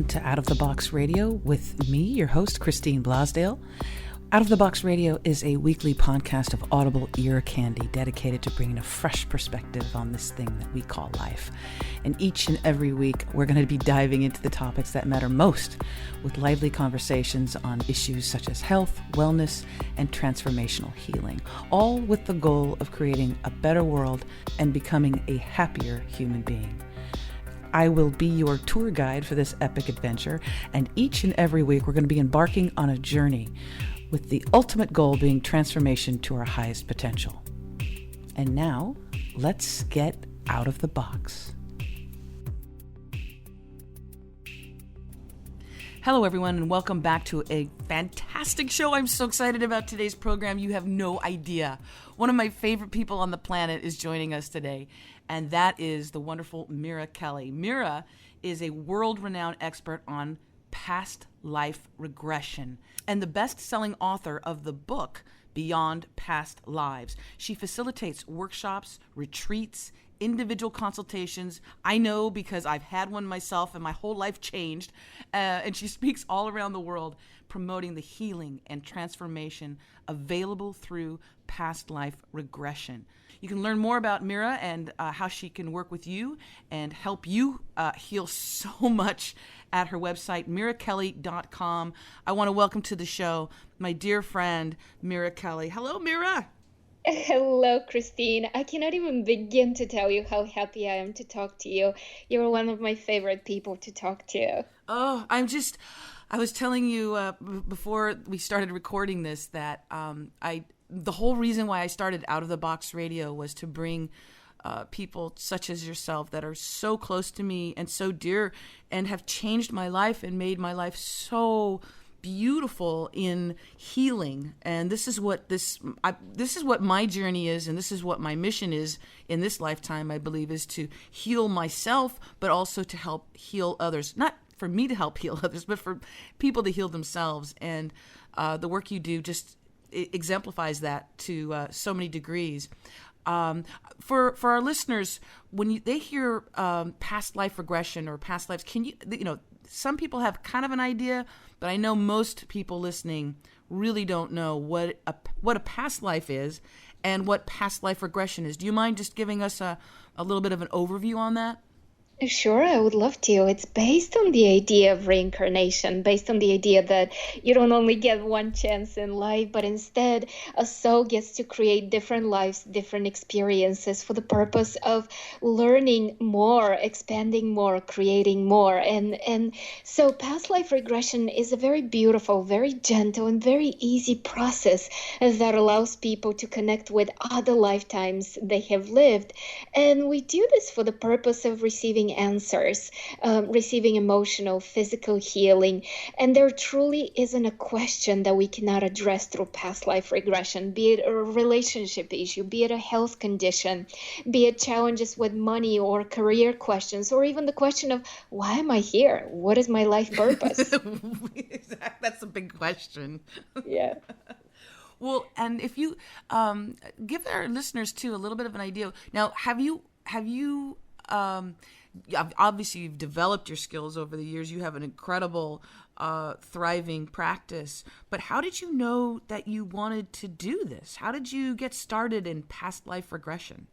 to Out of the Box Radio with me, your host, Christine Blasdale. Out of the Box Radio is a weekly podcast of audible ear candy dedicated to bringing a fresh perspective on this thing that we call life. And each and every week, we're going to be diving into the topics that matter most with lively conversations on issues such as health, wellness, and transformational healing, all with the goal of creating a better world and becoming a happier human being. I will be your tour guide for this epic adventure, and each and every week, we're going to be embarking on a journey with the ultimate goal being transformation to our highest potential. And now, let's get out of the box. Hello, everyone, and welcome back to a fantastic show. I'm so excited about today's program. You have no idea. One of my favorite people on the planet is joining us today, and that is the wonderful Mira Kelley. Mira is a world-renowned expert on past life regression and the best-selling author of the book Beyond Past Lives. She facilitates workshops, retreats, individual consultations. I know because I've had one myself and my whole life changed. And she speaks all around the world promoting the healing and transformation available through past life regression. You can learn more about Mira and how she can work with you and help you heal so much at her website, mirakelley.com. I want to welcome to the show my dear friend, Mira Kelley. Hello, Mira. Hello, Christine. I cannot even begin to tell you how happy I am to talk to you. You're one of my favorite people to talk to. Oh, I was telling you before we started recording this that the whole reason why I started Out of the Box Radio was to bring people such as yourself that are so close to me and so dear and have changed my life and made my life so beautiful in healing. And this is what my journey is, and this is what my mission is in this lifetime, I believe, is to heal myself, but also to help heal others. Not for me to help heal others, but for people to heal themselves. And the work you do just exemplifies that to so many degrees. For our listeners, when they hear past life regression or past lives, can you some people have kind of an idea, but I know most people listening really don't know what a past life is and what past life regression is. Do you mind just giving us a little bit of an overview on that? Sure, I would love to. It's based on the idea of reincarnation, based on the idea that you don't only get one chance in life, but instead a soul gets to create different lives, different experiences for the purpose of learning more, expanding more, creating more. And so past life regression is a very beautiful, very gentle, and very easy process that allows people to connect with other lifetimes they have lived. And we do this for the purpose of receiving answers, receiving emotional, physical healing. And there truly isn't a question that we cannot address through past life regression, be it a relationship issue, be it a health condition, be it challenges with money or career questions, or even the question of, why am I here? What is my life purpose? That's a big question. Yeah. Well, and if you give our listeners too a little bit of an idea. Now, have you obviously you've developed your skills over the years. You have an incredible, thriving practice. But how did you know that you wanted to do this? How did you get started in past life regression?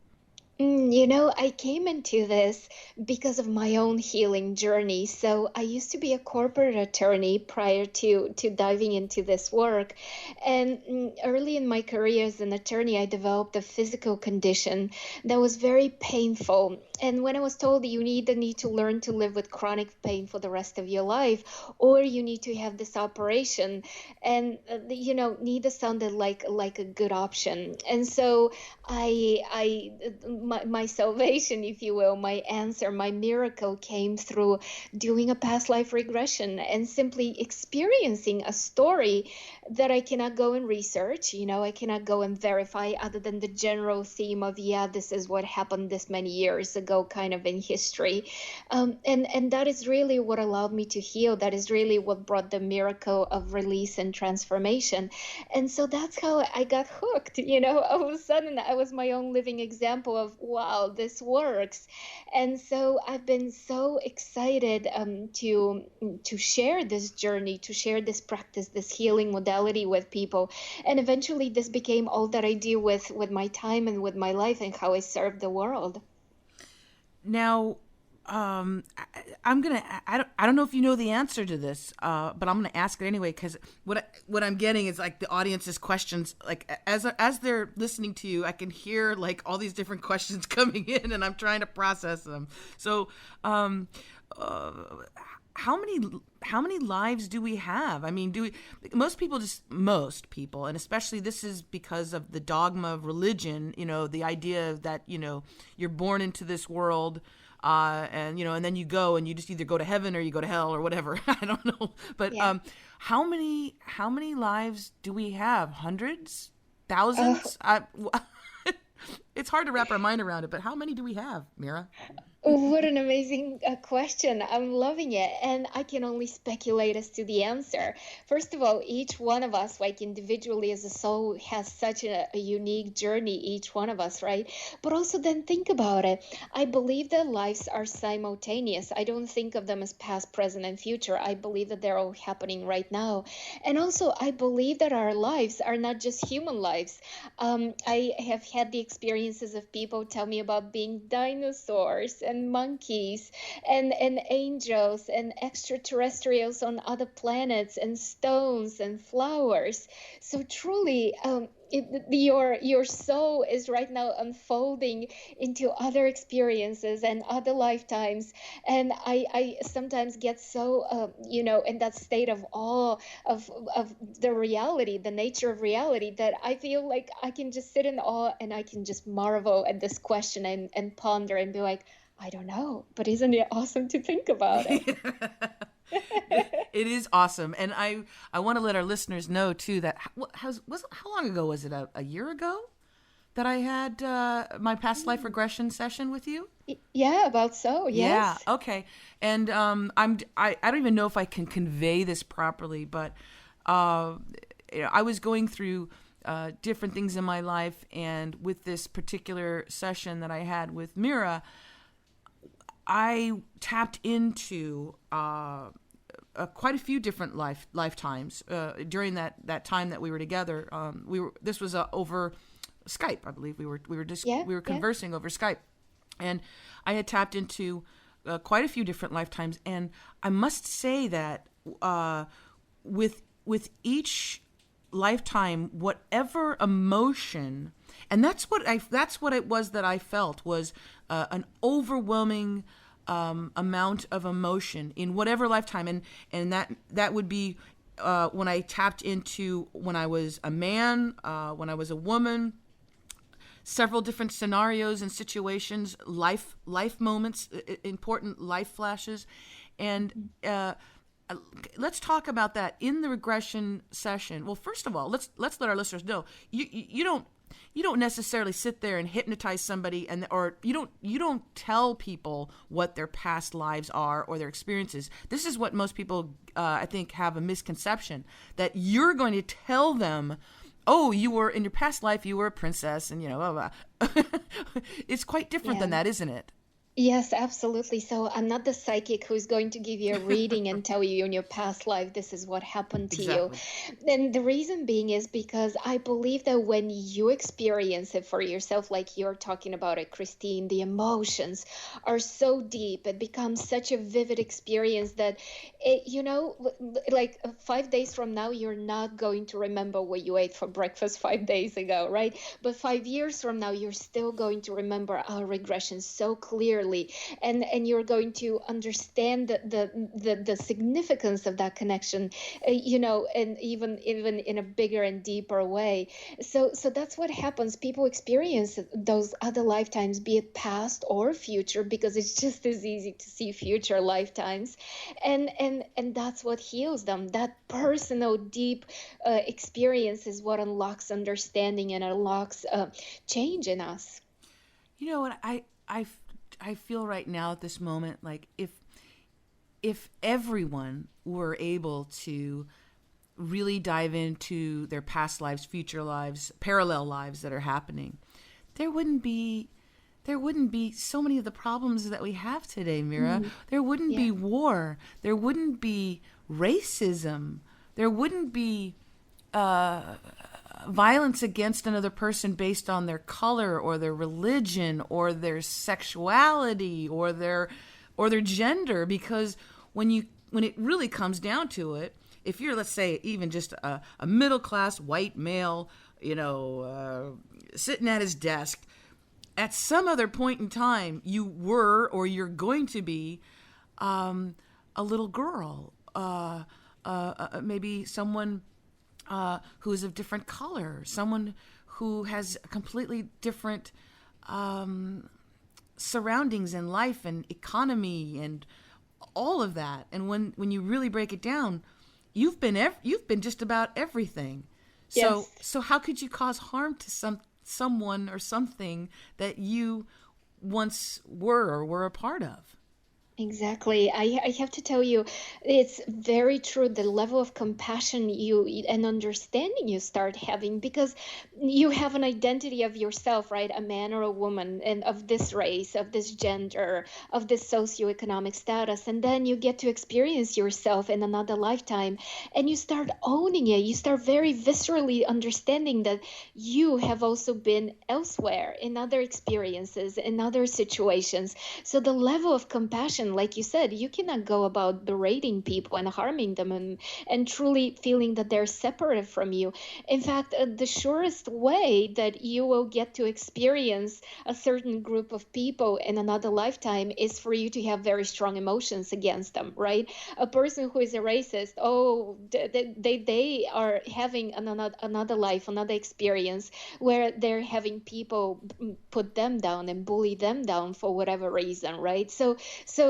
I came into this because of my own healing journey. So I used to be a corporate attorney prior to diving into this work. And early in my career as an attorney, I developed a physical condition that was very painful. And when I was told you either need to learn to live with chronic pain for the rest of your life, or you need to have this operation, and neither sounded like a good option. And so my salvation, if you will, my answer, my miracle came through doing a past life regression and simply experiencing a story that I cannot go and research. I cannot go and verify other than the general theme of, this is what happened this many years ago, kind of in history. And that is really what allowed me to heal. That is really what brought the miracle of release and transformation. And so that's how I got hooked. All of a sudden, I was my own living example of of, wow, this works. And so I've been so excited to share this journey, to share this practice, this healing modality with people. And eventually this became all that I do with my time and with my life and how I serve the world. Now, I'm gonna. I don't know if you know the answer to this, but I'm gonna ask it anyway because what I'm getting is like the audience's questions. Like as they're listening to you, I can hear like all these different questions coming in, and I'm trying to process them. So, how many lives do we have? I mean, most people, and especially this is because of the dogma of religion, the idea that, you're born into this world, and then you go and you just either go to heaven or you go to hell or whatever. I don't know. But Yeah. how many lives do we have? Hundreds? Thousands? It's hard to wrap our mind around it, but how many do we have, Mira? What an amazing question. I'm loving it. And I can only speculate as to the answer. First of all, each one of us, like individually as a soul, has such a unique journey, each one of us, right? But also then think about it. I believe that lives are simultaneous. I don't think of them as past, present, and future. I believe that they're all happening right now. And also, I believe that our lives are not just human lives. I have had the experiences of people tell me about being dinosaurs and monkeys and angels and extraterrestrials on other planets and stones and flowers. So truly, your soul is right now unfolding into other experiences and other lifetimes. And I sometimes get so in that state of awe of the reality, the nature of reality, that I feel like I can just sit in awe and I can just marvel at this question and ponder and be like, I don't know, but isn't it awesome to think about it? It is awesome, and I want to let our listeners know too that how long ago was it? A year ago that I had my past life regression session with you. Yeah, about so. Yes. Yeah. Okay. And I don't even know if I can convey this properly, but I was going through different things in my life, and with this particular session that I had with Mira, I tapped into quite a few different lifetimes during that time that we were together. This was over Skype, I believe. We were conversing over Skype, and I had tapped into quite a few different lifetimes. And I must say that with each lifetime, whatever emotion, and that's what it was that I felt was an overwhelming amount of emotion in whatever lifetime, and that would be when I tapped into when I was a man, when I was a woman, several different scenarios and situations, life moments, important life flashes, and let's talk about that in the regression session. Well, first of all, let's let our listeners know you don't necessarily sit there and hypnotize somebody, or you don't tell people what their past lives are or their experiences. This is what most people I think have a misconception, that you're going to tell them, oh, you were in your past life, you were a princess, and blah, blah. It's quite different than that, isn't it? Yes, absolutely. So I'm not the psychic who's going to give you a reading and tell you in your past life, this is what happened to you. And the reason being is because I believe that when you experience it for yourself, like you're talking about it, Christine, the emotions are so deep. It becomes such a vivid experience that, like 5 days from now, you're not going to remember what you ate for breakfast 5 days ago, right? But 5 years from now, you're still going to remember our regression so clearly. And you're going to understand the significance of that connection, and even in a bigger and deeper way. So that's what happens. People experience those other lifetimes, be it past or future, because it's just as easy to see future lifetimes, and that's what heals them. That personal, deep experience is what unlocks understanding and unlocks change in us. You know what I feel right now at this moment, like if everyone were able to really dive into their past lives, future lives, parallel lives that are happening, there wouldn't be there wouldn't be so many of the problems that we have today, Mira. There wouldn't be war. There wouldn't be racism. There wouldn't be violence against another person based on their color or their religion or their sexuality or their gender. Because when it really comes down to it, if you're, let's say, even just a middle class white male, sitting at his desk, at some other point in time, you were or you're going to be a little girl, maybe someone who is of different color, someone who has completely different surroundings in life and economy and all of that. And when you really break it down, you've been just about everything. Yes. So how could you cause harm to someone or something that you once were a part of? Exactly. I have to tell you, it's very true. The level of compassion and understanding you start having, because you have an identity of yourself, right? A man or a woman, and of this race, of this gender, of this socioeconomic status. And then you get to experience yourself in another lifetime, and you start owning it. You start very viscerally understanding that you have also been elsewhere in other experiences, in other situations. So the level of compassion, like you said, you cannot go about berating people and harming them and truly feeling that they're separate from you. In fact, the surest way that you will get to experience a certain group of people in another lifetime is for you to have very strong emotions against them, right? A person who is a racist, they are having another life, another experience where they're having people put them down and bully them down for whatever reason, right? So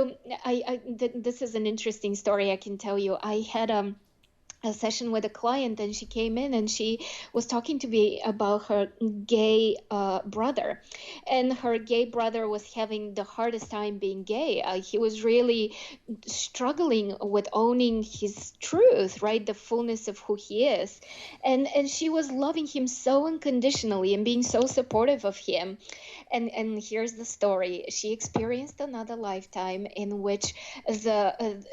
this is an interesting story I can tell you. I had a session with a client, and she came in and she was talking to me about her gay brother, and her gay brother was having the hardest time being gay. He was really struggling with owning his truth, right? The fullness of who he is. And she was loving him so unconditionally and being so supportive of him. And here's the story. She experienced another lifetime in which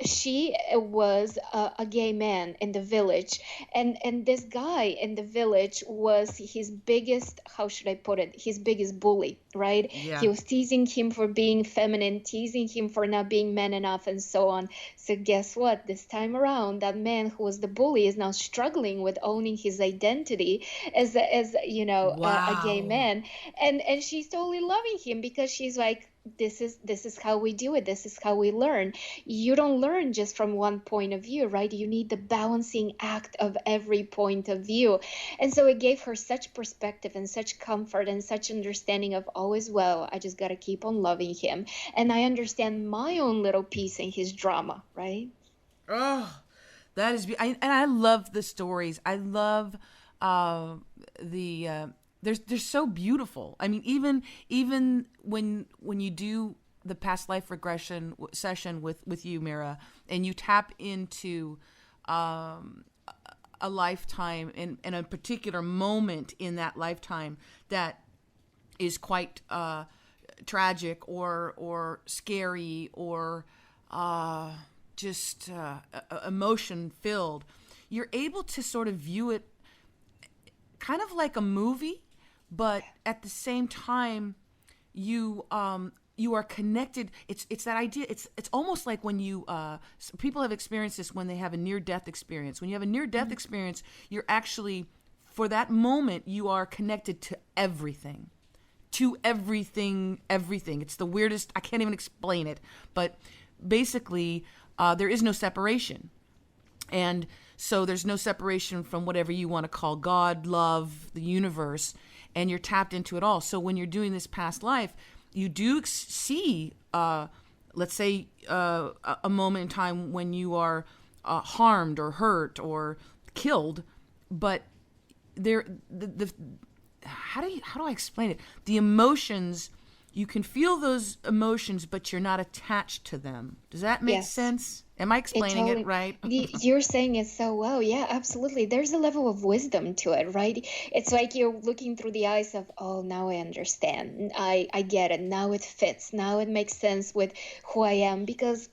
she was a gay man in the village, and this guy in the village was his biggest, how should I put it, his biggest bully, right? Yeah. He was teasing him for being feminine, teasing him for not being man enough, and so on. So guess what? This time around, that man who was the bully is now struggling with owning his identity as a gay man, and she's totally loving him because she's like, this is how we do it. This is how we learn. You don't learn just from one point of view, right? You need the balancing act of every point of view. And so it gave her such perspective and such comfort and such understanding of, oh, as well, I just got to keep on loving him. And I understand my own little piece in his drama, right? Oh, that is, and I love the stories. I love they're so beautiful. I mean, even when you do the past life regression session with you, Mira, and you tap into a lifetime and a particular moment in that lifetime that is quite tragic or scary or just emotion filled, you're able to sort of view it kind of like a movie, but at the same time you are connected. It's that idea. It's almost like when you people have experienced this when they have a near-death experience. When you have a near-death experience, you're actually, for that moment, you are connected to everything. Everything. It's the weirdest, I can't even explain it, but basically there is no separation. And so there's no separation from whatever you want to call God, love, the universe, and you're tapped into it all. So when you're doing this past life, you do see, let's say, a moment in time when you are harmed or hurt or killed, but how do I explain it? The emotions you can feel those emotions, but you're not attached to them. Does that make Yes. sense? Am I explaining it Totally, right? you're saying it so well. Yeah, absolutely. There's a level of wisdom to it, right? It's like you're looking through the eyes of, oh, now I understand. I get it. Now it fits. Now it makes sense with who I am, because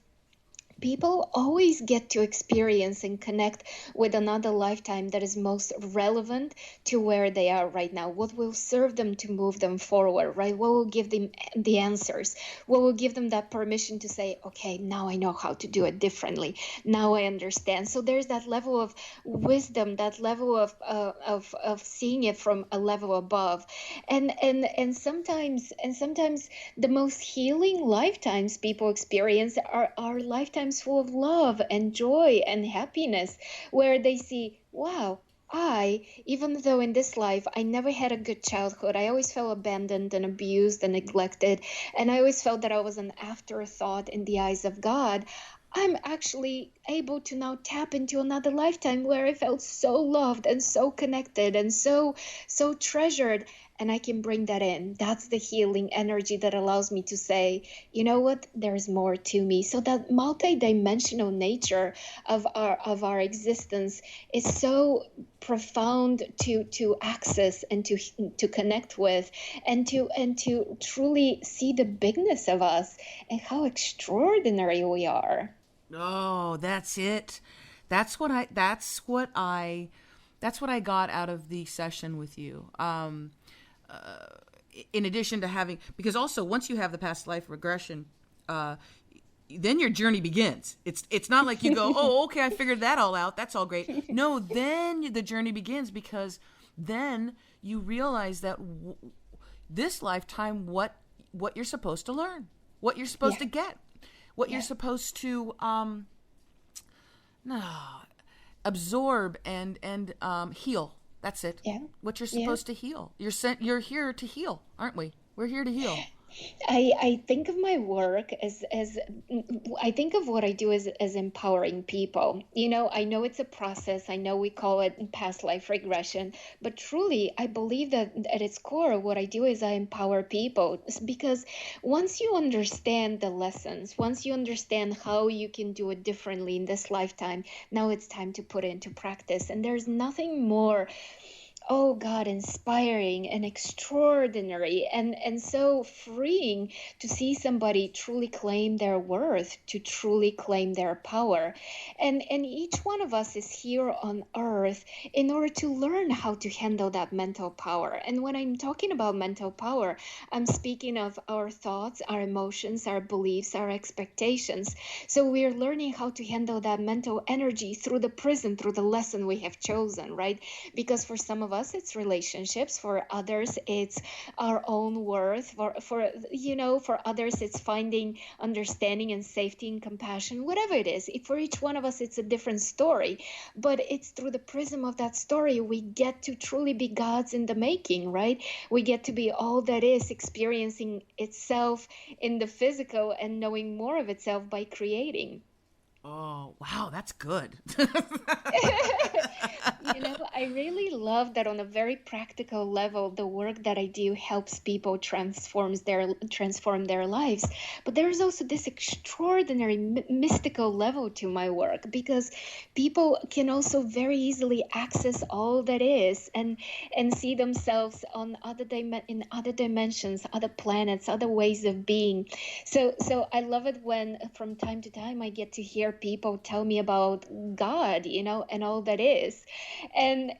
people always get to experience and connect with another lifetime that is most relevant to where they are right now. What will serve them to move them forward, right? What will give them the answers? What will give them that permission to say, okay, now I know how to do it differently. Now I understand. So there's that level of wisdom, that level of seeing it from a level above, and sometimes the most healing lifetimes people experience are lifetimes full of love and joy and happiness, where they see, wow, even though in this life I never had a good childhood, I always felt abandoned and abused and neglected, and I always felt that I was an afterthought in the eyes of God. I'm actually able to now tap into another lifetime where I felt so loved and so connected and so treasured, and I can bring that in. That's the healing energy that allows me to say, you know what, there's more to me. So that multi-dimensional nature of our existence is so profound to access and to connect with, and to truly see the bigness of us and how extraordinary we are. Oh, that's it. That's what I got out of the session with you. In addition to having, because also once you have the past life regression, then your journey begins. It's not like you go, oh, okay, I figured that all out. That's all great. No, then the journey begins, because then you realize that this lifetime, what you're supposed to learn, what you're supposed to get, what you're supposed to absorb and heal. That's it. Yeah. What you're supposed to heal. You're here to heal, aren't we? We're here to heal. I think of my work as I think of what I do as empowering people. I know it's a process. I know we call it past life regression, but truly, I believe that at its core, what I do is I empower people, because once you understand the lessons, once you understand how you can do it differently in this lifetime, now it's time to put it into practice. And there's nothing more, oh God, inspiring and extraordinary and so freeing to see somebody truly claim their worth, to truly claim their power. And each one of us is here on earth in order to learn how to handle that mental power. And when I'm talking about mental power, I'm speaking of our thoughts, our emotions, our beliefs, our expectations. So we're learning how to handle that mental energy through the prism, through the lesson we have chosen, right? Because for some of us, it's relationships. For others, it's our own worth. For others, it's finding understanding and safety and compassion. Whatever it is, for each one of us, it's a different story. But it's through the prism of that story we get to truly be gods in the making, right? We get to be all that is, experiencing itself in the physical and knowing more of itself by creating. Oh, wow, that's good. I really love that on a very practical level, the work that I do helps people transform their lives. But there's also this extraordinary mystical level to my work, because people can also very easily access all that is and see themselves on in other dimensions, other planets, other ways of being. So I love it when from time to time I get to hear people tell me about God, and all that is. And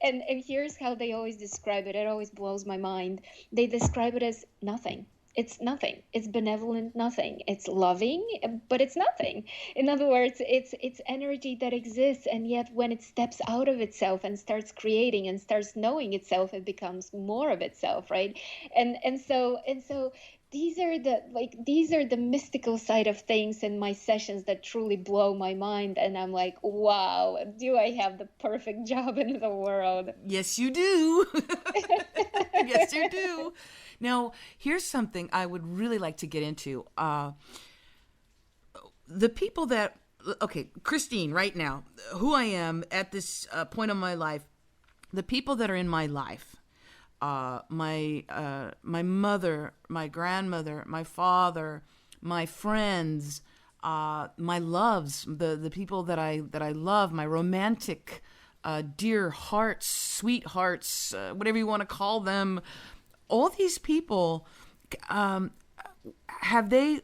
here's how they always describe it. It always blows my mind. They describe it as nothing. It's nothing. It's benevolent nothing. It's loving, but it's nothing. In other words, it's energy that exists, and yet when it steps out of itself and starts creating and starts knowing itself, it becomes more of itself, right? And so these are the mystical side of things in my sessions that truly blow my mind, and I'm like, wow, do I have the perfect job in the world? Yes, you do. Yes, you do. Now, here's something I would really like to get into. The people that, okay, Christine, right now, who I am at this point of my life, the people that are in my life, my mother, my grandmother, my father, my friends, my loves, the people that I love, my romantic dear hearts, sweethearts, whatever you want to call them. All these people, have they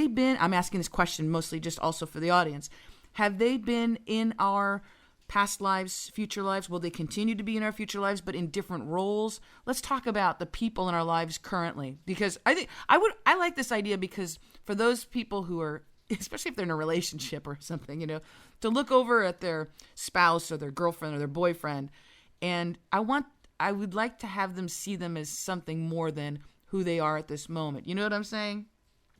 been? I'm asking this question mostly just also for the audience. Have they been in our past lives, future lives? Will they continue to be in our future lives, but in different roles? Let's talk about the people in our lives currently, because I like this idea, because for those people who are, especially if they're in a relationship or something, to look over at their spouse or their girlfriend or their boyfriend, and I would like to have them see them as something more than who they are at this moment. You know what I'm saying?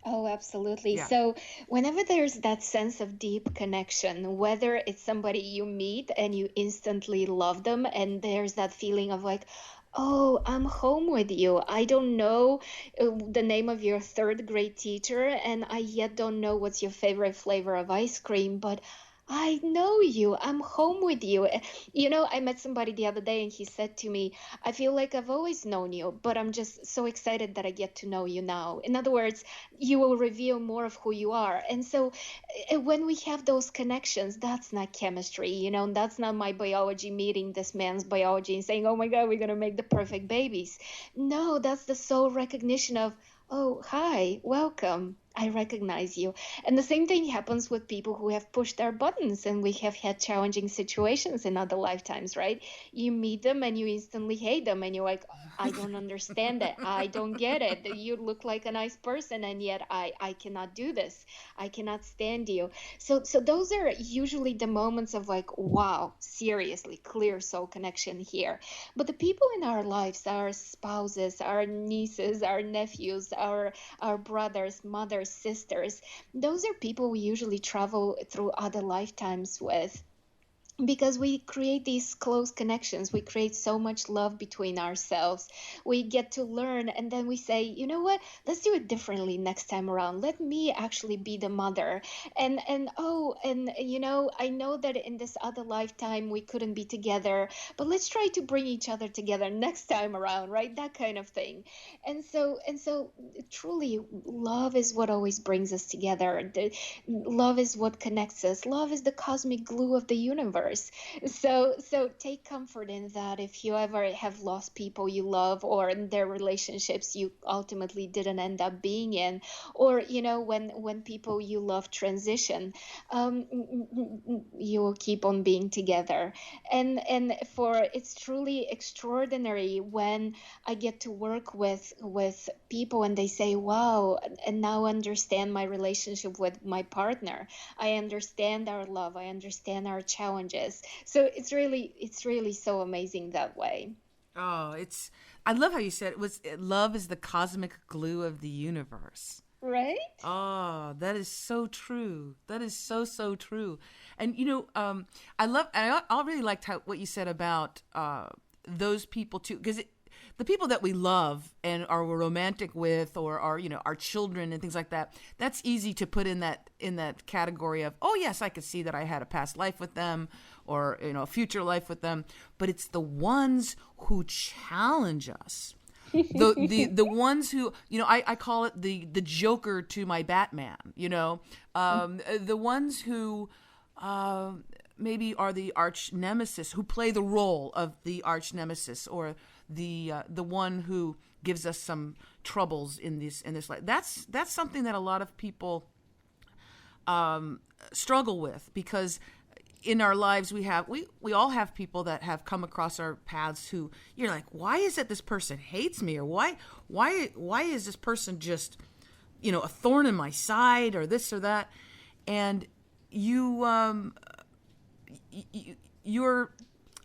Oh, absolutely. Yeah. So, whenever there's that sense of deep connection, whether it's somebody you meet and you instantly love them, and there's that feeling of like, oh, I'm home with you. I don't know the name of your third grade teacher, and I yet don't know what's your favorite flavor of ice cream, but I know you. I'm home with you. I met somebody the other day and he said to me, I feel like I've always known you, but I'm just so excited that I get to know you now. In other words, you will reveal more of who you are. And so when we have those connections, that's not chemistry, that's not my biology meeting this man's biology and saying, oh my God, we're going to make the perfect babies. No, that's the soul recognition of, oh, hi, welcome. I recognize you. And the same thing happens with people who have pushed our buttons and we have had challenging situations in other lifetimes, right? You meet them and you instantly hate them and you're like, I don't understand it. I don't get it. You look like a nice person and yet I cannot do this. I cannot stand you. So those are usually the moments of like, wow, seriously, clear soul connection here. But the people in our lives, our spouses, our nieces, our nephews, our brothers, mothers, sisters, those are people we usually travel through other lifetimes with, because we create these close connections. We create so much love between ourselves. We get to learn, and then we say, you know what, let's do it differently next time around. Let me actually be the mother. And I know that in this other lifetime we couldn't be together, but let's try to bring each other together next time around, right? That kind of thing. And so truly, love is what always brings us together. Love is what connects us. Love is the cosmic glue of the universe. So take comfort in that. If you ever have lost people you love, or in their relationships you ultimately didn't end up being in, or when people you love transition, you will keep on being together. And for it's truly extraordinary when I get to work with people and they say, wow, and now understand my relationship with my partner. I understand our love. I understand our challenges. So it's really so amazing that way. Oh, I love how you said love is the cosmic glue of the universe. Right? Oh, that is so true. That is so, so true. And I really liked what you said about those people too, because the people that we love and are romantic with, or are our children and things like that, that's easy to put in that category of, oh yes, I could see that I had a past life with them, or a future life with them. But it's the ones who challenge us, the ones who I call it the Joker to my Batman. The ones who maybe are the arch nemesis, who play the role of the arch nemesis, or the one who gives us some troubles in this life. That's something that a lot of people struggle with, because in our lives we all have people that have come across our paths who you're like, why is it this person hates me, or why is this person just a thorn in my side, or this or that, and your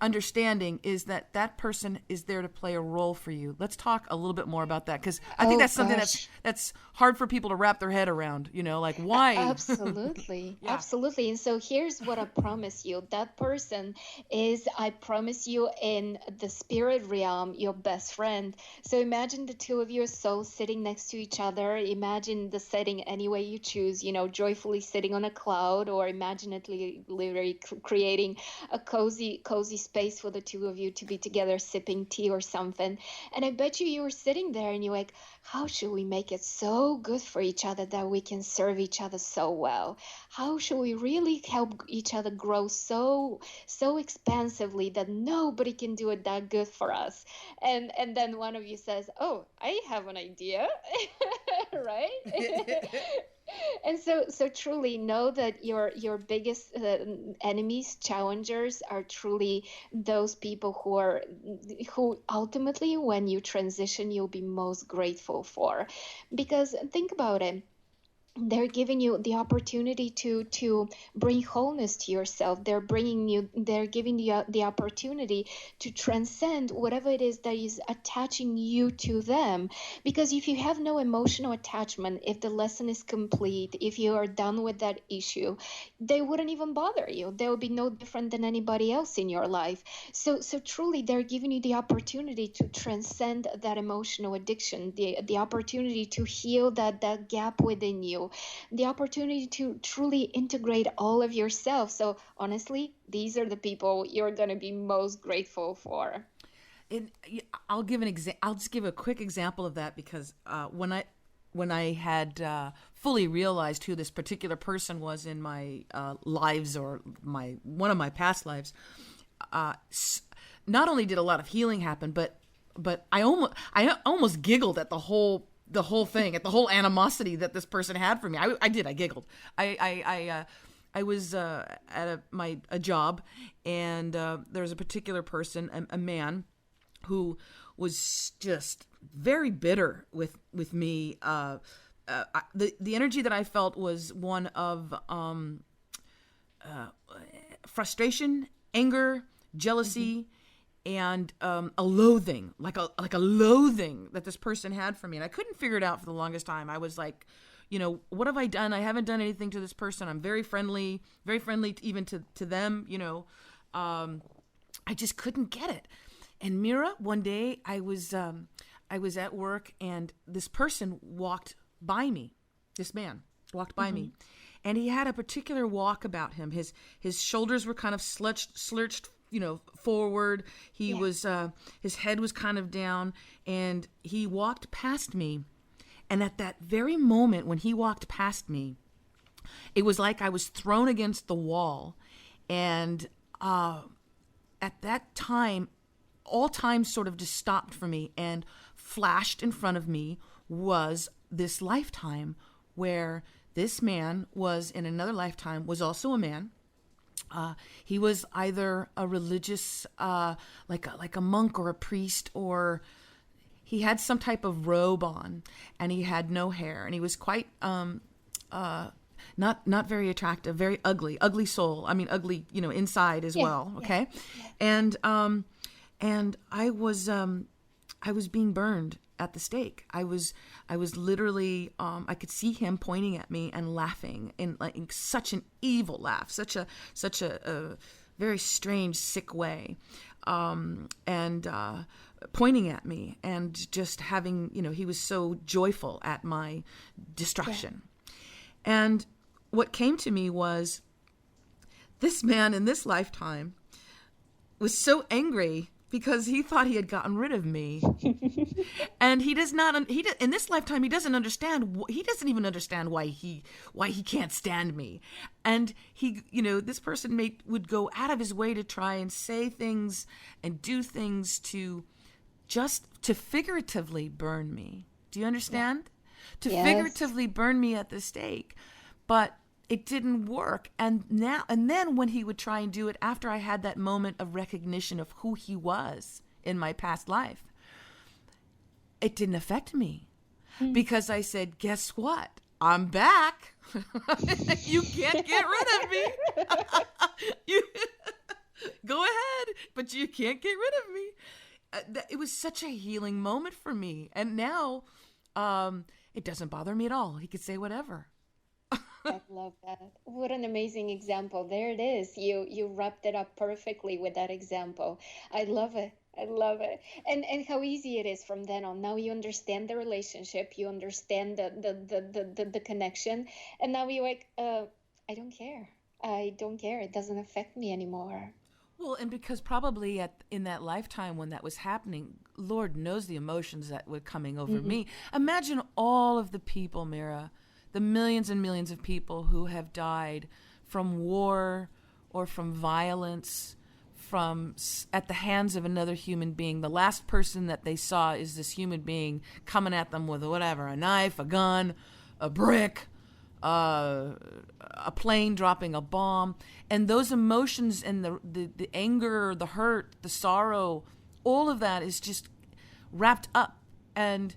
understanding is that person is there to play a role for you. Let's talk a little bit more about that, because I think that's something that's hard for people to wrap their head around, like why. Absolutely. Yeah. Absolutely. And so here's what I promise you. That person is, I promise you, in the spirit realm, your best friend. So imagine the two of your souls sitting next to each other. Imagine the setting any way you choose, joyfully sitting on a cloud, or imaginatively literally creating a cozy space for the two of you to be together sipping tea or something. And I bet you were sitting there and you're like, how should we make it so good for each other that we can serve each other so well? How should we really help each other grow so expansively that nobody can do it that good for us? And then one of you says, oh, I have an idea. Right? And so truly know that your biggest enemies, challengers, are truly those people who ultimately, when you transition, you'll be most grateful for. Because think about it, they're giving you the opportunity to bring wholeness to yourself. They're giving you the opportunity to transcend whatever it is that is attaching you to them. Because if you have no emotional attachment, if the lesson is complete, if you are done with that issue, they wouldn't even bother you. They would be no different than anybody else in your life. So truly, they're giving you the opportunity to transcend that emotional addiction, the opportunity to heal that gap within you, the opportunity to truly integrate all of yourself. So honestly, these are the people you're going to be most grateful for. And I'll give I'll just give a quick example of that, because when I had fully realized who this particular person was in my lives, or one of my past lives, not only did a lot of healing happen, but I almost giggled at the whole thing, at the whole animosity that this person had for me. I giggled. I was at a job, and there was a particular person, a man, who was just very bitter with me. The energy that I felt was one of frustration, anger, jealousy, and a loathing, like a loathing that this person had for me. And I couldn't figure it out for the longest time. I was like, what have I done? I haven't done anything to this person. I'm very friendly even to them, I just couldn't get it. And Mira, one day I was at work, and this person walked by me. This man walked by me, and he had a particular walk about him. His shoulders were kind of slouched, forward. He was, his head was kind of down, and he walked past me. And at that very moment when he walked past me, it was like I was thrown against the wall. And at that time, all time sort of just stopped for me, and flashed in front of me was this lifetime where this man was, in another lifetime, was also a man. He was either a religious, like a monk or a priest, or he had some type of robe on, and he had no hair, and he was quite not very attractive, very ugly soul. I mean, ugly, inside as well. Okay, and I was being burned at the stake. I was literally, I could see him pointing at me and laughing in such an evil laugh, such a very strange, sick way, and pointing at me, and just having, he was so joyful at my destruction. Yeah. And what came to me was, this man in this lifetime was so angry because he thought he had gotten rid of me. And in this lifetime, he doesn't even understand why he can't stand me. And he, this person would go out of his way to try and say things and do things to figuratively burn me. Do you understand? To figuratively burn me at the stake. But it didn't work. And then when he would try and do it after I had that moment of recognition of who he was in my past life, it didn't affect me, because I said, guess what? I'm back. You can't get rid of me. Go ahead, but you can't get rid of me. It was such a healing moment for me. And now it doesn't bother me at all. He could say whatever. I love that. What an amazing example. There it is. You wrapped it up perfectly with that example. I love it. I love it. And how easy it is from then on. Now you understand the relationship, you understand the connection, and now you're like, I don't care. I don't care. It doesn't affect me anymore. Well, and because probably in that lifetime when that was happening, Lord knows the emotions that were coming over me. Imagine all of the people, Mira, the millions and millions of people who have died from war or from violence, from at the hands of another human being. The last person that they saw is this human being coming at them with whatever, a knife, a gun, a brick, a plane dropping a bomb, and those emotions and the anger, the hurt, the sorrow, all of that is just wrapped up. And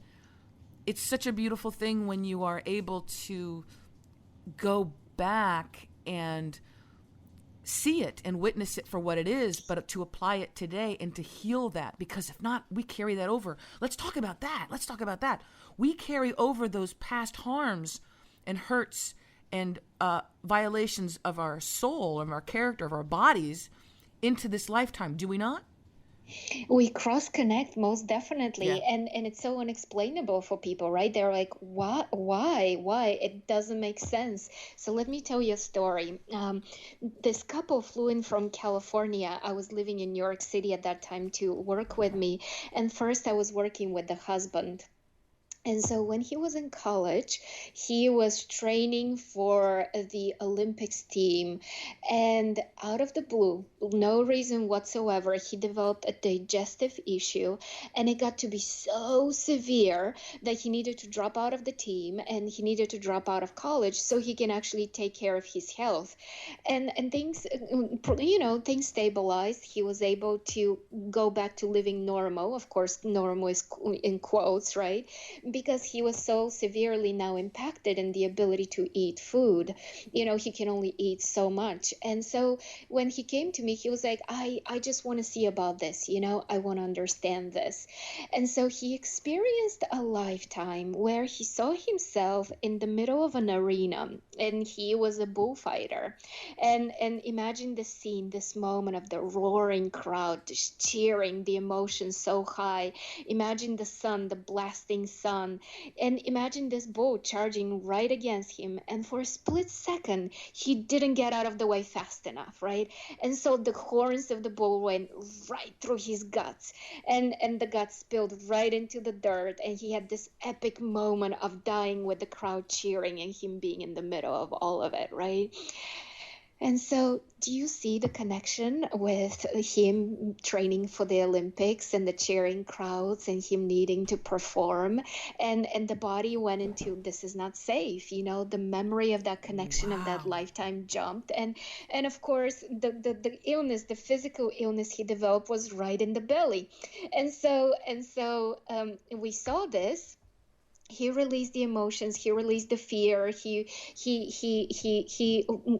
it's such a beautiful thing when you are able to go back and see it and witness it for what it is, but to apply it today and to heal that. Because if not, we carry that over. Let's talk about that. We carry over those past harms and hurts and violations of our soul, of our character, of our bodies into this lifetime. Do we not? We cross connect, most definitely. Yeah. And it's so unexplainable for people, right? They're like, what? Why? It doesn't make sense. So let me tell you a story. This couple flew in from California. I was living in New York City at that time to work with me. And first I was working with the husband. And so when he was in college, he was training for the Olympics team. And out of the blue, no reason whatsoever, he developed a digestive issue. And it got to be so severe that he needed to drop out of the team and he needed to drop out of college so he can actually take care of his health. And things, things stabilized. He was able to go back to living normal. Of course, normal is in quotes, right? Because he was so severely now impacted in the ability to eat food. He can only eat so much. And so when he came to me, he was like, I just want to see about this. I want to understand this. And so he experienced a lifetime where he saw himself in the middle of an arena and he was a bullfighter. And imagine the scene, this moment of the roaring crowd, just cheering, the emotion so high. Imagine the sun, the blasting sun. And imagine this bull charging right against him. And for a split second, he didn't get out of the way fast enough, right? And so the horns of the bull went right through his guts. And the guts spilled right into the dirt. And he had this epic moment of dying with the crowd cheering and him being in the middle of all of it, right? And so do you see the connection with him training for the Olympics and the cheering crowds and him needing to perform? And the body went into, this is not safe. The memory of that connection of that lifetime jumped. And of course, the illness, the physical illness he developed was right in the belly. And so we saw this. He released the emotions, he released the fear, he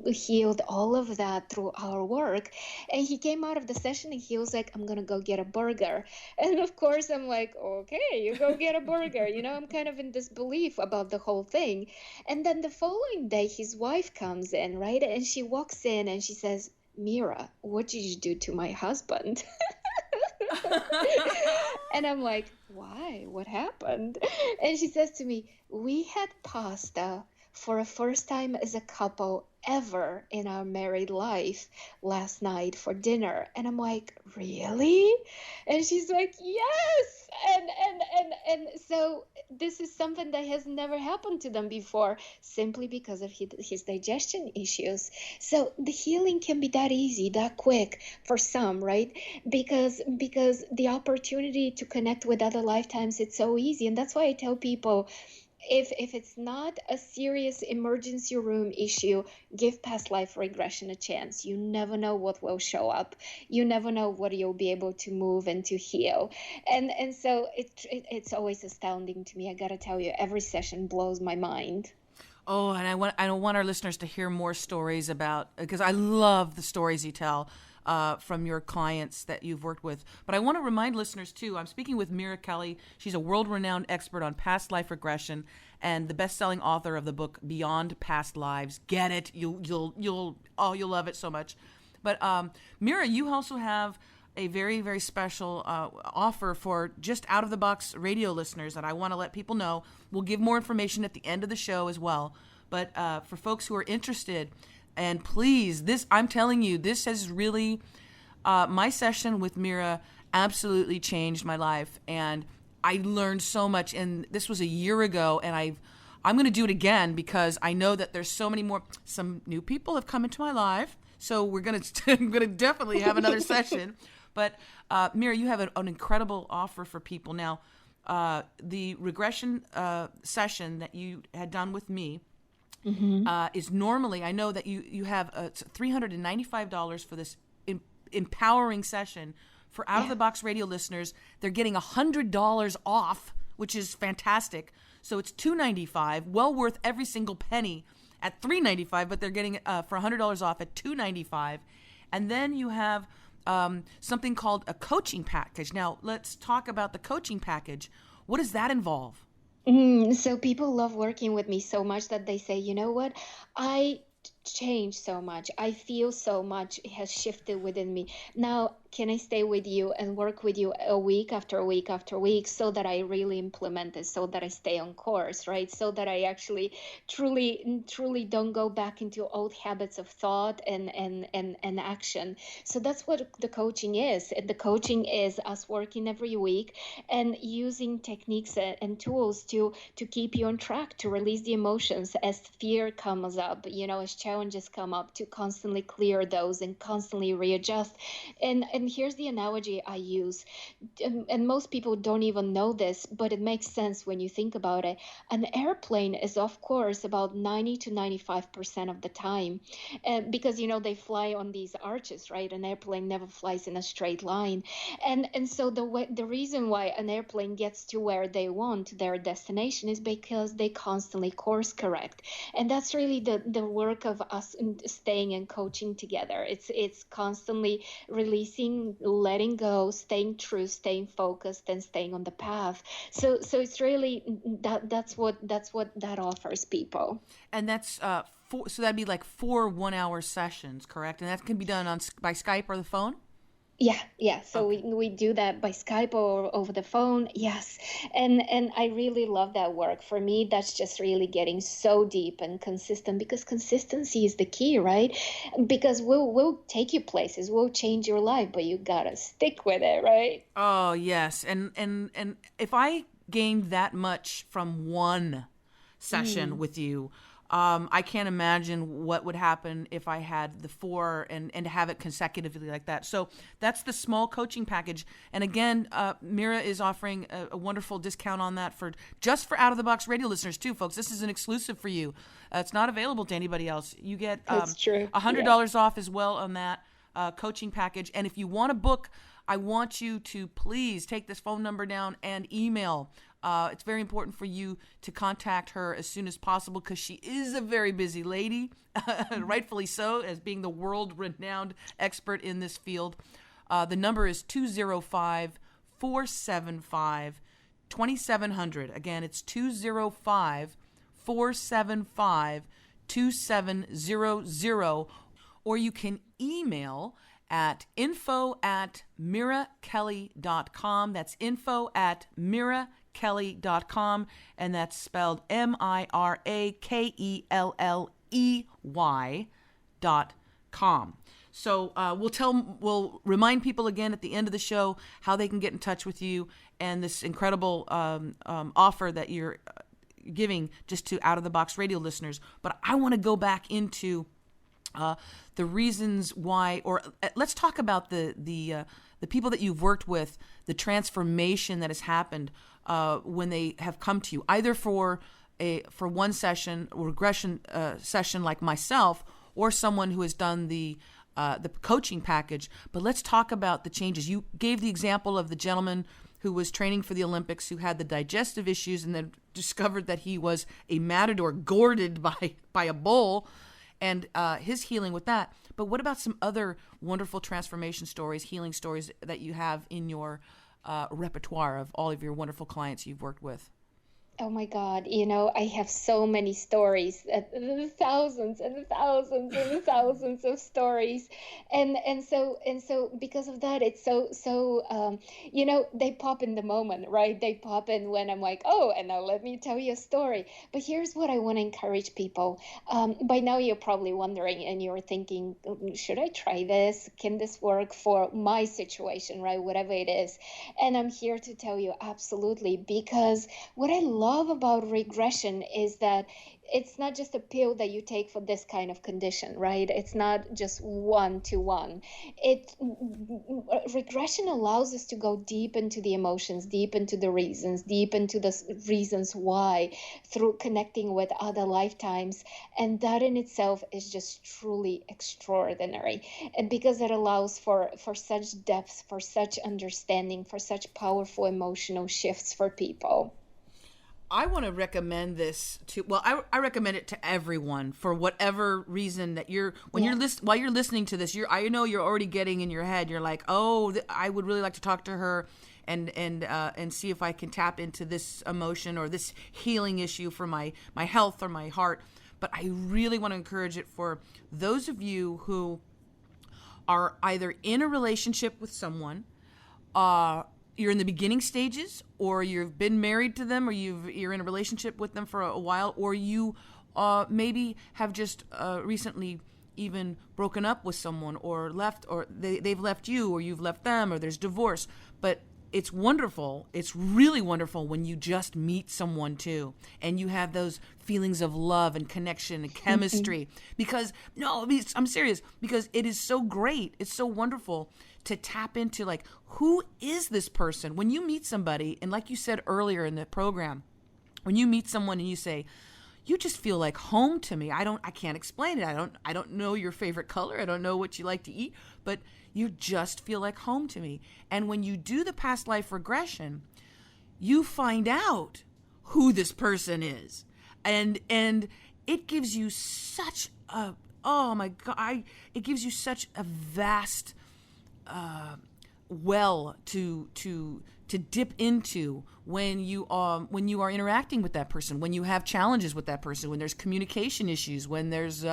healed all of that through our work. And he came out of the session and he was like, I'm gonna go get a burger. And of course I'm like, okay, you go get a burger. I'm kind of in disbelief about the whole thing. And then the following day his wife comes in, right? And she walks in and she says, Mira, what did you do to my husband? And I'm like, why? What happened? And she says to me, we had pasta for a first time as a couple ever in our married life last night for dinner. And I'm like, really? And she's like, yes. And so this is something that has never happened to them before, simply because of his digestion issues. So the healing can be that easy, that quick for some, right? Because the opportunity to connect with other lifetimes, it's so easy. And that's why I tell people, if it's not a serious emergency room issue, give past life regression a chance. You never know what will show up. You never know what you'll be able to move and to heal. And so it's always astounding to me. I gotta tell you, every session blows my mind. Oh, and I want our listeners to hear more stories about, because I love the stories you tell from your clients that you've worked with. But I want to remind listeners too, I'm speaking with Mira Kelley. She's a world-renowned expert on past life regression and the best-selling author of the book Beyond Past Lives. Get it? You'll love it so much. But Mira, you also have a very, very special offer for just out-of-the-box radio listeners that I want to let people know. We'll give more information at the end of the show as well. But for folks who are interested, and please, I'm telling you, this has really My session with Mira absolutely changed my life, and I learned so much. And this was a year ago, and I'm going to do it again because I know that there's some new people have come into my life. So I'm going to definitely have another session. But Mira, you have an incredible offer for people now. The regression session that you had done with me is normally, I know that you have $395 for this empowering session. For Out of the Box Radio listeners, they're getting $100 off, which is fantastic. So it's $295, well worth every single penny at $395, but they're getting it for $100 off at $295. And then you have something called a coaching package. Now, let's talk about the coaching package. What does that involve? So people love working with me so much that they say, you know what, I changed so much. I feel so much has shifted within me. Now, can I stay with you and work with you a week after week after week so that I really implement it, so that I stay on course, right? So that I actually truly don't go back into old habits of thought and action. So that's what the coaching is. The coaching is us working every week and using techniques and tools to keep you on track, to release the emotions as fear comes up, as challenges come up, to constantly clear those and constantly readjust. And here's the analogy I use, and most people don't even know this, but it makes sense when you think about it. An airplane is, of course, about 90 to 95% of the time, because they fly on these arches, right? An airplane never flies in a straight line, and so the reason why an airplane gets to where they want, their destination, is because they constantly course correct. And that's really the work of us staying and coaching together. It's constantly releasing, letting go, staying true, staying focused, and staying on the path. So it's really that's what that offers people. And that's so that'd be like 4 1-hour sessions, correct? And that can be done by Skype or the phone? Yeah. So okay. we do that by Skype or over the phone. Yes. And I really love that work. For me, that's just really getting so deep and consistent, because consistency is the key, right? Because we'll take you places, we'll change your life, but you gotta stick with it, right? Oh, yes. And if I gained that much from one session with you, I can't imagine what would happen if I had the 4 and have it consecutively like that. So that's the small coaching package. And again, Mira is offering a wonderful discount on that just for Out of the Box Radio listeners too, folks. This is an exclusive for you. It's not available to anybody else. You get $100 off as well on that coaching package. And if you want to book, I want you to please take this phone number down and email. It's very important for you to contact her as soon as possible, because she is a very busy lady, rightfully so, as being the world-renowned expert in this field. The number is 205-475-2700. Again, it's 205-475-2700. Or you can email at info@mirakelley.com. That's info@mirakelley.com, and that's spelled MIRAKELLEY.com. So we'll remind people again at the end of the show how they can get in touch with you and this incredible offer that you're giving just to Out of the Box Radio listeners. But I want to go back into the reasons why, or let's talk about the people that you've worked with, the transformation that has happened when they have come to you, either for one session, a regression session like myself, or someone who has done the coaching package. But let's talk about the changes. You gave the example of the gentleman who was training for the Olympics, who had the digestive issues, and then discovered that he was a matador gourded by a bull, and his healing with that. But what about some other wonderful transformation stories, healing stories that you have in your repertoire of all of your wonderful clients you've worked with? Oh my God, I have so many stories, thousands and thousands and thousands of stories. And so because of that, it's they pop in the moment, right? They pop in when I'm like, oh, and now let me tell you a story. But here's what I want to encourage people. By now you're probably wondering and you're thinking, should I try this? Can this work for my situation, right? Whatever it is. And I'm here to tell you absolutely, because what I love about regression is that it's not just a pill that you take for this kind of condition, right? It's not just one to one. It Regression allows us to go deep into the emotions, deep into the reasons, deep into the reasons why, through connecting with other lifetimes. And that in itself is just truly extraordinary. And because it allows for such depth, for such understanding, for such powerful emotional shifts for people. I want to recommend this to, well, I recommend it to everyone for whatever reason that while you're listening to this, I know you're already getting in your head. You're like, oh, I would really like to talk to her and see if I can tap into this emotion or this healing issue for my health or my heart. But I really want to encourage it for those of you who are either in a relationship with someone, you're in the beginning stages, or you've been married to them, or you're in a relationship with them for a while, or you maybe have just recently even broken up with someone, or left, or they've left you, or you've left them, or there's divorce. But it's wonderful. It's really wonderful when you just meet someone too, and you have those feelings of love and connection and chemistry. Because I'm serious. Because it is so great. It's so wonderful to tap into, like, who is this person? When you meet somebody, and like you said earlier in the program, when you meet someone and you say, you just feel like home to me. I can't explain it. I don't know your favorite color. I don't know what you like to eat, but you just feel like home to me. And when you do the past life regression, you find out who this person is. And it gives you such a, oh my God, it gives you such a vast well to dip into when you are interacting with that person, when you have challenges with that person, when there's communication issues, when there's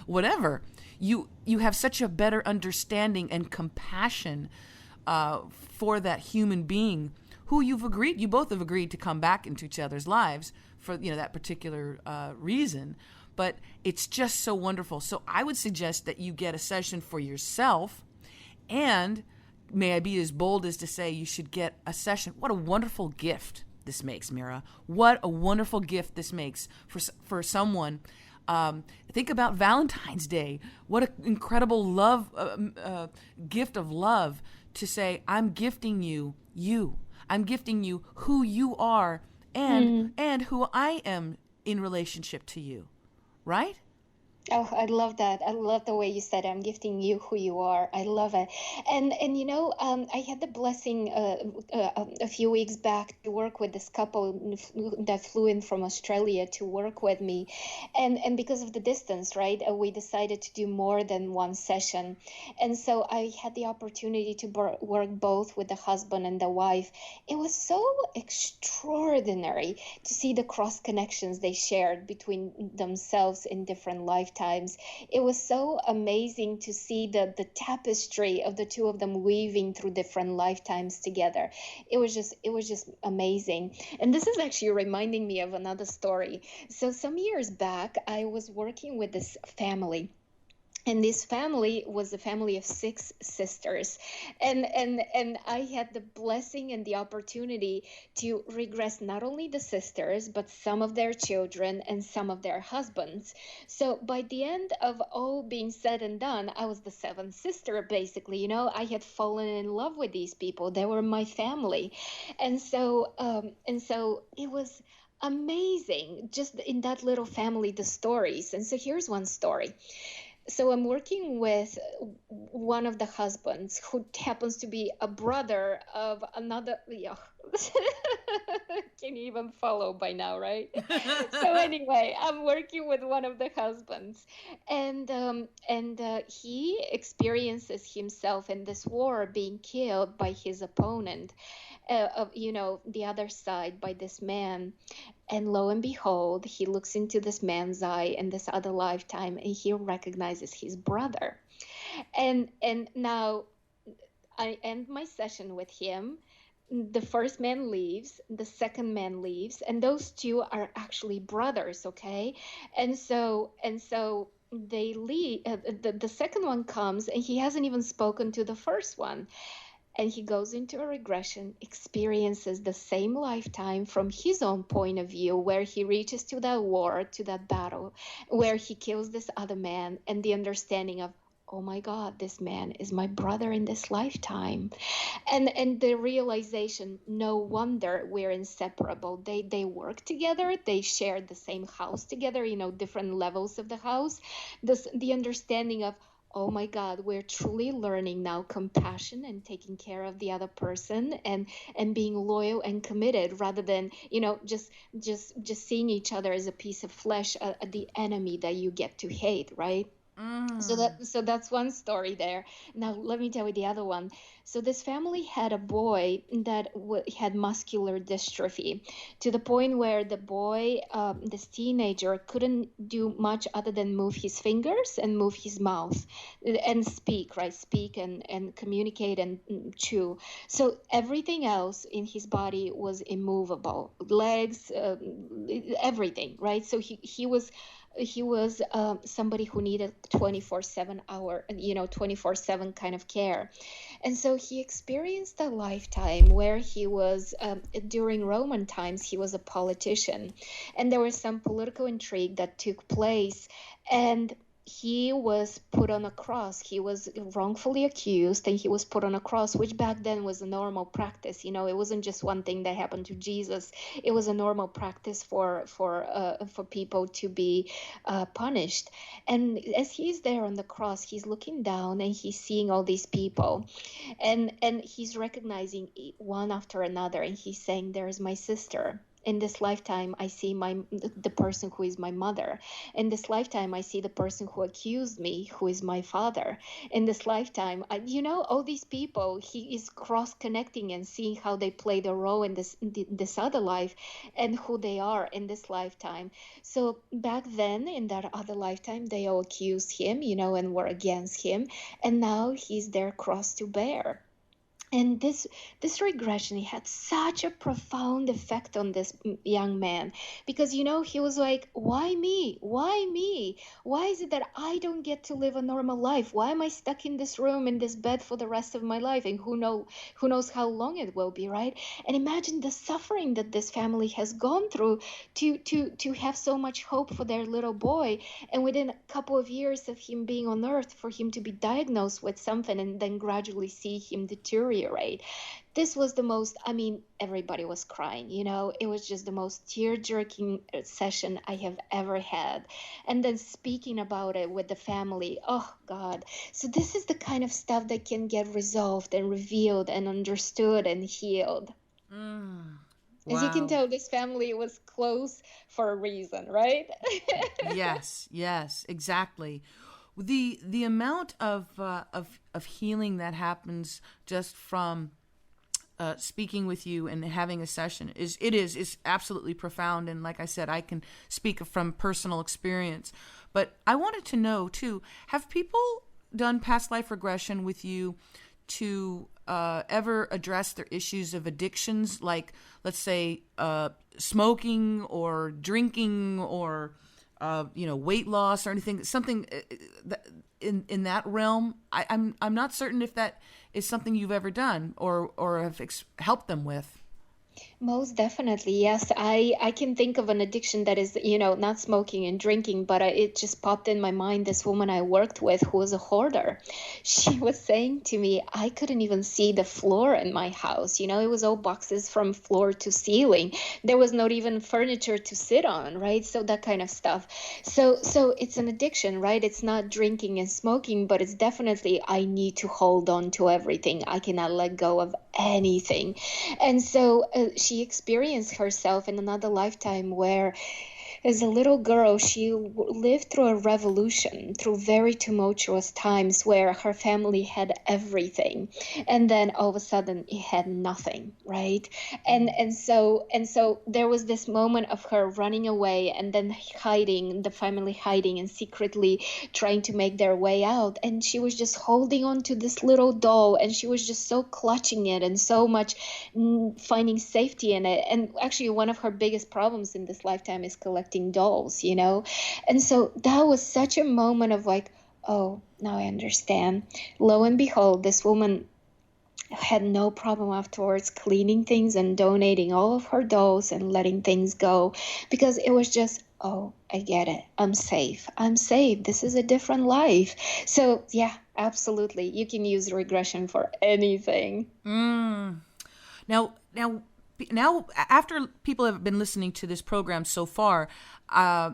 whatever. You have such a better understanding and compassion for that human being who you both have agreed to come back into each other's lives for that particular reason. But it's just so wonderful. So I would suggest that you get a session for yourself. And may I be as bold as to say you should get a session. What a wonderful gift this makes, Mira. What a wonderful gift this makes for someone. Think about Valentine's Day. What an incredible gift of love to say, I'm gifting you. I'm gifting you who you are and who I am in relationship to you. Right? Oh, I love that. I love the way you said, I'm gifting you who you are. I love it. And I had the blessing a few weeks back to work with this couple that flew in from Australia to work with me. And because of the distance, right, we decided to do more than one session. And so I had the opportunity to work both with the husband and the wife. It was so extraordinary to see the cross connections they shared between themselves in different lifetimes. It was so amazing to see the tapestry of the two of them weaving through different lifetimes together. It was just amazing. And this is actually reminding me of another story. So some years back, I was working with this family. And this family was a family of 6 sisters. And I had the blessing and the opportunity to regress not only the sisters, but some of their children and some of their husbands. So by the end of all being said and done, I was the 7th sister, basically. I had fallen in love with these people. They were my family. And so it was amazing just in that little family, the stories. And so here's one story. So I'm working with one of the husbands who happens to be a brother of another. Yeah. Can you even follow by now, right? So anyway, I'm working with one of the husbands, and he experiences himself in this war being killed by his opponent. of, the other side by this man. And lo and behold, he looks into this man's eye in this other lifetime, and he recognizes his brother. And now I end my session with him. The first man leaves, the second man leaves, and those two are actually brothers, okay? And so they leave. The second one comes, and he hasn't even spoken to the first one. And he goes into a regression, experiences the same lifetime from his own point of view, where he reaches to that war, to that battle, where he kills this other man, and the understanding of, oh my God, this man is my brother in this lifetime. And the realization, no wonder we're inseparable. They work together, they share the same house together, different levels of the house. The understanding of, oh my God, we're truly learning now compassion and taking care of the other person, and being loyal and committed, rather than, just seeing each other as a piece of flesh, the enemy that you get to hate, right? So that's one story there. Now let me tell you the other one. So this family had a boy that had muscular dystrophy, to the point where the boy, this teenager, couldn't do much other than move his fingers and move his mouth and speak, right? Speak and communicate and chew. So everything else in his body was immovable, legs, everything, right? So he was somebody who needed 24/7 hour, 24/7 kind of care. And so he experienced a lifetime where he was, during Roman times, he was a politician, and there was some political intrigue that took place, and he was put on a cross. He was wrongfully accused, and he was put on a cross, which back then was a normal practice. It wasn't just one thing that happened to Jesus. It was a normal practice for people to be punished. And as he's there on the cross, he's looking down and he's seeing all these people, and he's recognizing one after another, and he's saying, "There's my sister. In this lifetime, I see the person who is my mother. In this lifetime, I see the person who accused me, who is my father. In this lifetime, all these people, he is cross-connecting and seeing how they play their role in this other life, and who they are in this lifetime." So back then, in that other lifetime, they all accused him, and were against him. And now he's their cross to bear. And this regression, it had such a profound effect on this young man, because he was like, why me? Why is it that I don't get to live a normal life? Why am I stuck in this room, in this bed, for the rest of my life? And who knows how long it will be, right? And imagine the suffering that this family has gone through to have so much hope for their little boy, and within a couple of years of him being on earth, for him to be diagnosed with something and then gradually see him deteriorate. This was the most, everybody was crying, it was just the most tear-jerking session I have ever had. And then speaking about it with the family, oh God. So this is the kind of stuff that can get resolved and revealed and understood and healed. Wow. As you can tell, this family was close for a reason, right? Yes, exactly. The amount of healing that happens just from speaking with you and having a session is absolutely profound. And like I said, I can speak from personal experience. But I wanted to know too, have people done past life regression with you to ever address their issues of addictions, like let's say smoking or drinking or weight loss or anything, something in that realm? I'm not certain if that is something you've ever done or have helped them with. Most definitely, yes. I can think of an addiction that is, not smoking and drinking, but it just popped in my mind. This woman I worked with, who was a hoarder, she was saying to me, I couldn't even see the floor in my house. It was all boxes from floor to ceiling. There was not even furniture to sit on, right? So that kind of stuff. So it's an addiction, right? It's not drinking and smoking, but it's definitely, I need to hold on to everything. I cannot let go of anything. And so she experienced herself in another lifetime where As a little girl, she lived through a revolution, through very tumultuous times where her family had everything, and then all of a sudden it had nothing, right? And so there was this moment of her running away and then hiding, the family hiding and secretly trying to make their way out. And she was just holding on to this little doll, and she was just so clutching it and so much finding safety in it. And actually, one of her biggest problems in this lifetime is collecting dolls, you know? And so that was such a moment of like, oh, now I understand. Lo and behold, this woman had no problem afterwards cleaning things and donating all of her dolls and letting things go, because it was just, oh, I get it. I'm safe. I'm safe. This is a different life. So yeah, absolutely. You can use regression for anything. Now, after people have been listening to this program so far,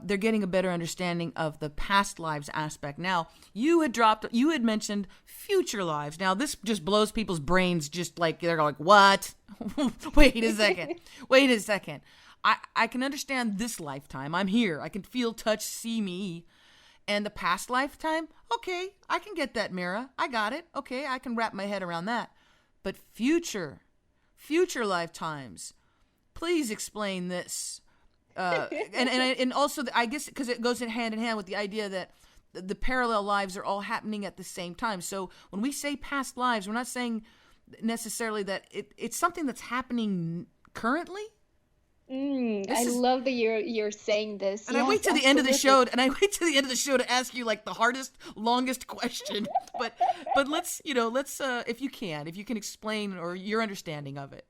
they're getting a better understanding of the past lives aspect. Now, you had mentioned future lives. Now, this just blows people's brains. Just like they're like, what? Wait a second. I can understand this lifetime. I'm here. I can feel, touch, see me. And the past lifetime, okay, I can get that, Mira. I got it. Okay, I can wrap my head around that. But future lifetimes, please explain this. And also, I guess because it goes hand in hand with the idea that the parallel lives are all happening at the same time. So when we say past lives, we're not saying necessarily that it's something that's happening currently. I love that you're saying this. And Yes, I wait to the end of the show, to ask you like the hardest, longest question. But let's if you can explain or your understanding of it.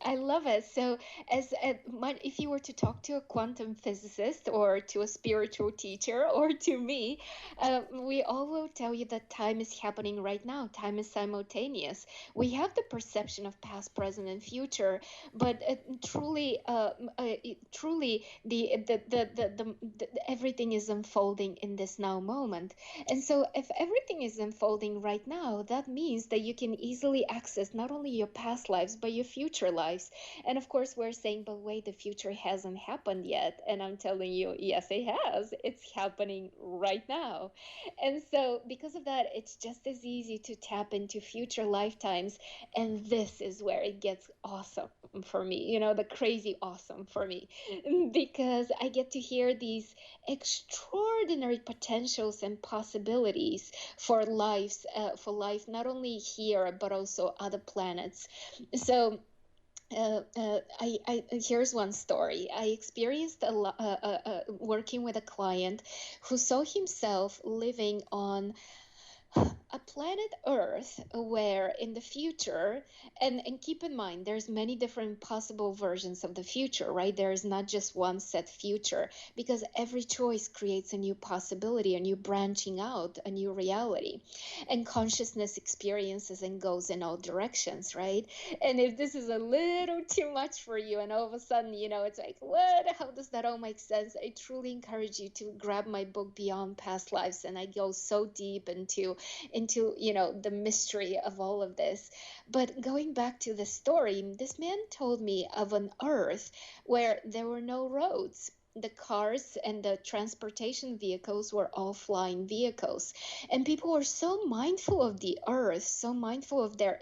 I love it. So, if you were to talk to a quantum physicist or to a spiritual teacher or to me, we all will tell you that time is happening right now. Time is simultaneous. We have the perception of past, present, and future, but truly, everything is unfolding in this now moment. And so, if everything is unfolding right now, that means that you can easily access not only your past lives but your future lives. And of course, we're saying, but wait, the future hasn't happened yet. And I'm telling you, yes, it has. It's happening right now. And so, because of that, it's just as easy to tap into future lifetimes. And this is where it gets awesome for me, the crazy awesome for me, because I get to hear these extraordinary potentials and possibilities for life, not only here, but also other planets. So, here's one story. I experienced working with a client who saw himself living on a planet Earth where in the future, and keep in mind, there's many different possible versions of the future, right? There is not just one set future, because every choice creates a new possibility, a new branching out, a new reality. And consciousness experiences and goes in all directions, right? And if this is a little too much for you and all of a sudden, it's like, what? How does that all make sense? I truly encourage you to grab my book, Beyond Past Lives, and I go so deep into the mystery of all of this. But going back to the story, this man told me of an Earth where there were no roads. The cars and the transportation vehicles were all flying vehicles, and people were so mindful of the Earth, so mindful of their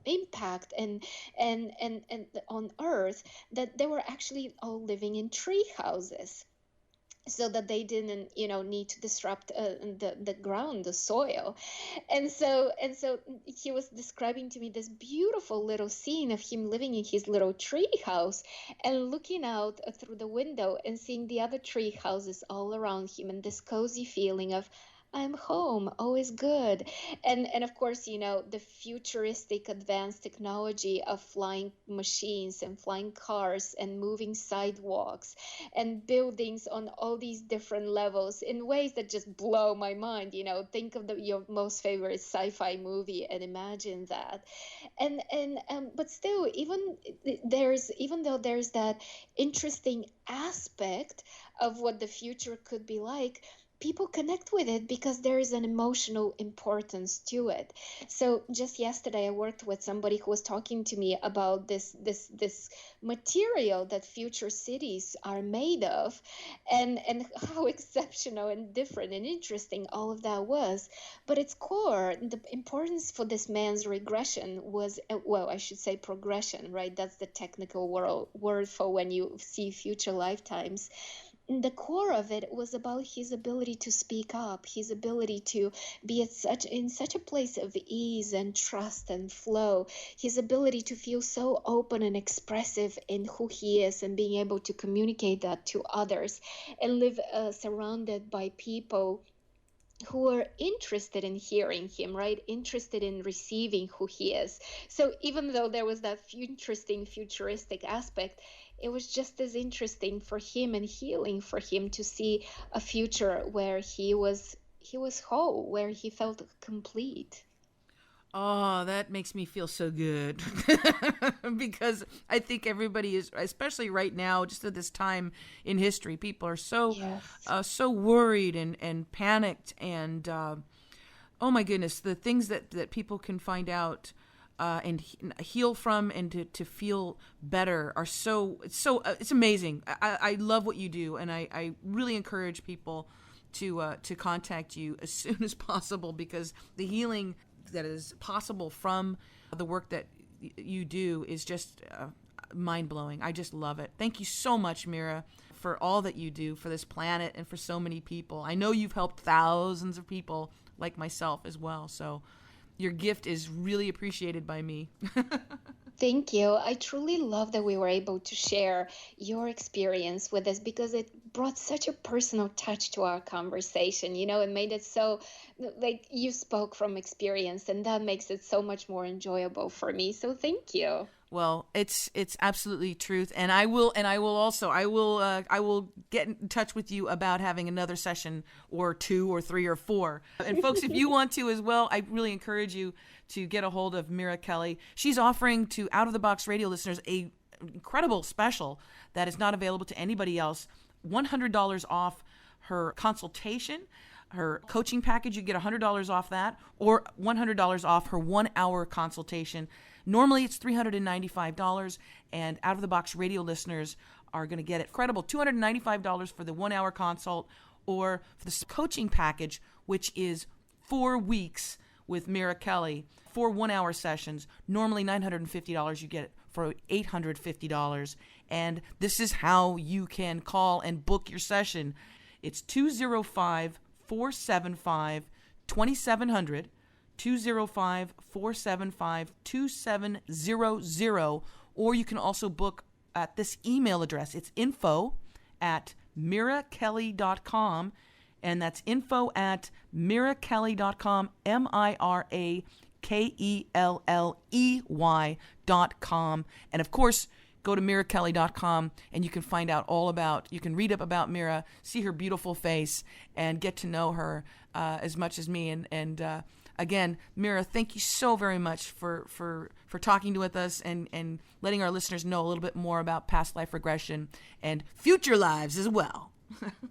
impact and on Earth, that they were actually all living in tree houses, so that they didn't need to disrupt the ground, the soil. And so he was describing to me this beautiful little scene of him living in his little tree house and looking out through the window and seeing the other tree houses all around him, and this cozy feeling of, I'm home, always good. And of course, the futuristic advanced technology of flying machines and flying cars and moving sidewalks and buildings on all these different levels in ways that just blow my mind. Think of your most favorite sci-fi movie and imagine that. But still, even though there's that interesting aspect of what the future could be like, people connect with it because there is an emotional importance to it. So just yesterday I worked with somebody who was talking to me about this material that future cities are made of, and how exceptional and different and interesting all of that was. But its core, the importance for this man's regression was, well, I should say progression, right? That's the technical word for when you see future lifetimes. The core of it was about his ability to speak up, his ability to be in such a place of ease and trust and flow, his ability to feel so open and expressive in who he is and being able to communicate that to others and live surrounded by people who are interested in hearing him, right? Interested in receiving who he is. So even though there was that interesting futuristic aspect, it was just as interesting for him and healing for him to see a future where he was whole, where he felt complete. Oh, that makes me feel so good because I think everybody is, especially right now, just at this time in history, people are so so worried and panicked, and oh my goodness, the things that people can find out and heal from and to feel better are it's amazing. I love what you do, and I really encourage people to contact you as soon as possible, because the healing that is possible from the work that you do is just mind-blowing. I just love it. Thank you so much, Mira, for all that you do for this planet and for so many people. I know you've helped thousands of people like myself as well, so your gift is really appreciated by me. Thank you. I truly love that we were able to share your experience with us, because it brought such a personal touch to our conversation. You know, it made it so, like, you spoke from experience, and that makes it so much more enjoyable for me. So thank you. Well, it's absolutely truth, and I will get in touch with you about having another session or 2 or 3 or 4. And folks, if you want to as well, I really encourage you to get a hold of Mira Kelley. She's offering to Out of the Box radio listeners a incredible special that is not available to anybody else. $100 off her consultation. Her coaching package, you get $100 off that, or $100 off her 1-hour consultation. Normally it's $395, and Out of the Box radio listeners are going to get it incredible $295 for the 1-hour consult, or for the coaching package, which is 4 weeks with Mira Kelley, 4 1-hour sessions. Normally $950, you get it for $850. And this is how you can call and book your session. It's 205-475-2700, 205-475-2700, or you can also book at this email address. It's info@mirakelley.com, and that's info@mirakelley.com, MIRAKELLEY.com. And of course, go to mirakelley.com and you can find out you can read up about Mira, see her beautiful face, and get to know her as much as me. And again, Mira, thank you so very much for talking with us and letting our listeners know a little bit more about past life regression and future lives as well.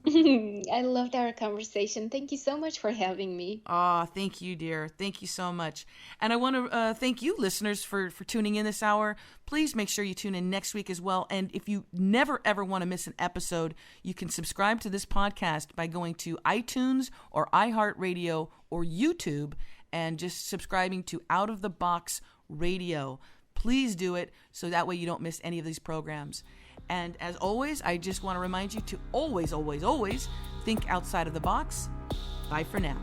I loved our conversation. Thank you so much for having me. Thank you, dear. Thank you so much. And I want to thank you, listeners, for tuning in this hour. Please make sure you tune in next week as well. And if you never, ever want to miss an episode, you can subscribe to this podcast by going to iTunes or iHeartRadio or YouTube and just subscribing to Out of the Box Radio. Please do it so that way you don't miss any of these programs. And as always, I just want to remind you to always, always, always think outside of the box. Bye for now.